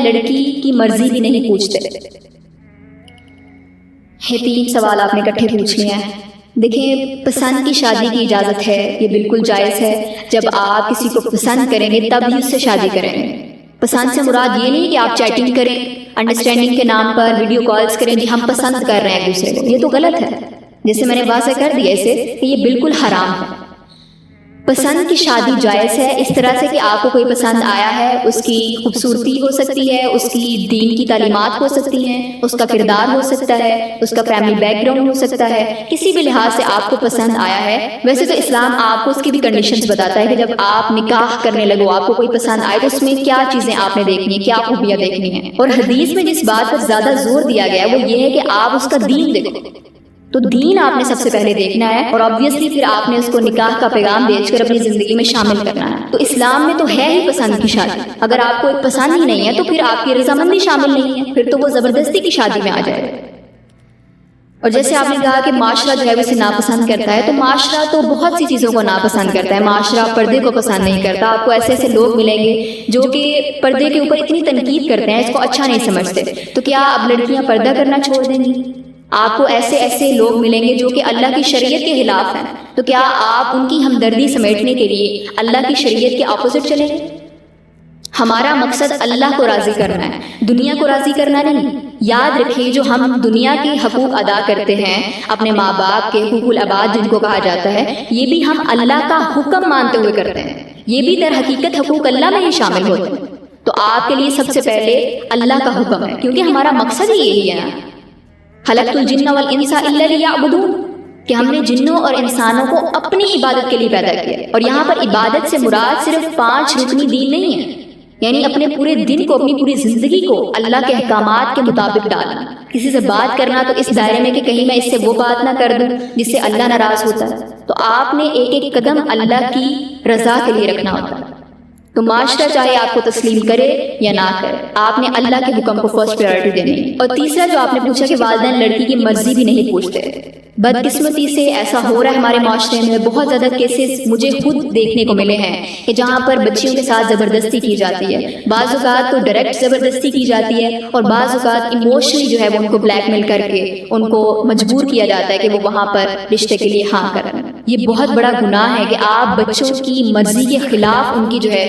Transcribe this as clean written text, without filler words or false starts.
والدین لڑکی کی مرضی بھی نہیں پوچھتے. یہ 3 سوال آپ نے اکٹھے پوچھ لیے ہیں. دیکھیں، پسند کی شادی کی اجازت ہے، یہ بالکل جائز ہے. جب آپ کسی کو پسند کریں گے تب ہی اس سے شادی کریں گے. پسند سے مراد یہ نہیں کہ آپ چیٹنگ کریں، انڈرسٹینڈنگ کے نام پر ویڈیو کالز کریں کہ ہم پسند کر رہے ہیں ایک دوسرے کو. یہ تو غلط ہے. جیسے میں نے واضح کر دیا اسے کہ یہ بالکل حرام ہے. پسند کی شادی جائز ہے اس طرح سے کہ آپ کو کوئی پسند آیا ہے، اس کی خوبصورتی ہو سکتی ہے، اس کی دین کی تعلیمات ہو سکتی ہیں، اس کا کردار ہو سکتا ہے، اس کا فیملی بیک گراؤنڈ ہو سکتا ہے، کسی بھی لحاظ سے آپ کو پسند آیا ہے. ویسے تو اسلام آپ کو اس کی بھی کنڈیشنز بتاتا ہے کہ جب آپ نکاح کرنے لگو، آپ کو کوئی پسند آئے تو اس میں کیا چیزیں آپ نے دیکھنی ہیں، کیا خوبیاں دیکھنی ہیں. اور حدیث میں جس بات پر زیادہ زور دیا گیا ہے وہ یہ ہے کہ آپ اس کا دین دیکھو. تو دین آپ نے سب سے پہلے دیکھنا ہے، اور آبویسلی پھر آپ نے اس کو نکاح کا پیغام بیچ کر اپنی زندگی میں شامل کرنا ہے. تو اسلام میں تو ہے ہی پسند کی شادی. اگر آپ کو ایک پسند ہی نہیں ہے تو پھر آپ کی رضامندی شامل نہیں ہے، پھر تو وہ زبردستی کی شادی میں آ جائے. اور جیسے آپ نے کہا کہ معاشرہ جو ہے اسے ناپسند کرتا ہے، تو معاشرہ تو بہت سی چیزوں کو ناپسند کرتا ہے. معاشرہ پردے کو پسند نہیں کرتا. آپ کو ایسے ایسے لوگ ملیں گے جو کہ پردے کے اوپر اتنی تنقید کرتے ہیں، اس کو اچھا نہیں سمجھتے. تو کیا اب لڑکیاں پردہ کرنا چھوڑ دیں گی؟ آپ کو ایسے ایسے لوگ ملیں گے جو کہ اللہ کی شریعت کے خلاف ہیں، تو کیا آپ ان کی ہمدردی سمیٹنے کے لیے اللہ کی شریعت کے اپوزٹ چلیں گے؟ ہمارا مقصد اللہ کو راضی کرنا ہے، دنیا کو راضی کرنا نہیں. یاد رکھیے، جو ہم دنیا کے حقوق ادا کرتے ہیں، اپنے ماں باپ کے حقوق العباد جن کو کہا جاتا ہے، یہ بھی ہم اللہ کا حکم مانتے ہوئے کرتے ہیں. یہ بھی در حقیقت حقوق اللہ میں ہی شامل ہوتے ہیں. تو آپ کے لیے سب سے پہلے اللہ کا حکم ہے، کیونکہ ہمارا مقصد ہی یہی ہے. خلقت الجن والانس الا لیعبدون، کہ ہم نے جنوں اور انسانوں کو اپنی عبادت کے لیے پیدا کیا. اور یہاں پر عبادت سے مراد صرف 5 رکنی دین نہیں ہے، یعنی اپنے پورے دن کو، اپنی پوری زندگی کو اللہ کے احکامات کے مطابق ڈالنا. کسی سے بات کرنا تو اس دائرے میں کہ کہیں میں اس سے وہ بات نہ کر دوں جس سے اللہ ناراض ہوتا ہے. تو آپ نے ایک ایک قدم اللہ کی رضا کے لیے رکھنا ہوتا ہے. تو معاشرہ چاہے آپ کو تسلیم کرے یا نہ کرے، آپ نے اللہ کے حکم کو فرسٹ پریورٹی دینی ہے. اور تیسرا جو آپ نے پوچھا کہ والدین لڑکی کی مرضی بھی نہیں پوچھتے، بدقسمتی سے ایسا ہو رہا ہے ہمارے معاشرے میں. بہت زیادہ کیسز مجھے خود دیکھنے کو ملے ہیں کہ جہاں پر بچیوں کے ساتھ زبردستی کی جاتی ہے. بعض اوقات تو ڈائریکٹ زبردستی کی جاتی ہے، اور بعض اوقات ایموشنلی جو ہے وہ ان کو بلیک میل کر کے ان کو مجبور کیا جاتا ہے کہ وہ وہاں پر رشتے کے لیے ہاں کریں. یہ بہت بڑا گناہ ہے کہ آپ بچوں کی مرضی کے خلاف ان کی جو ہے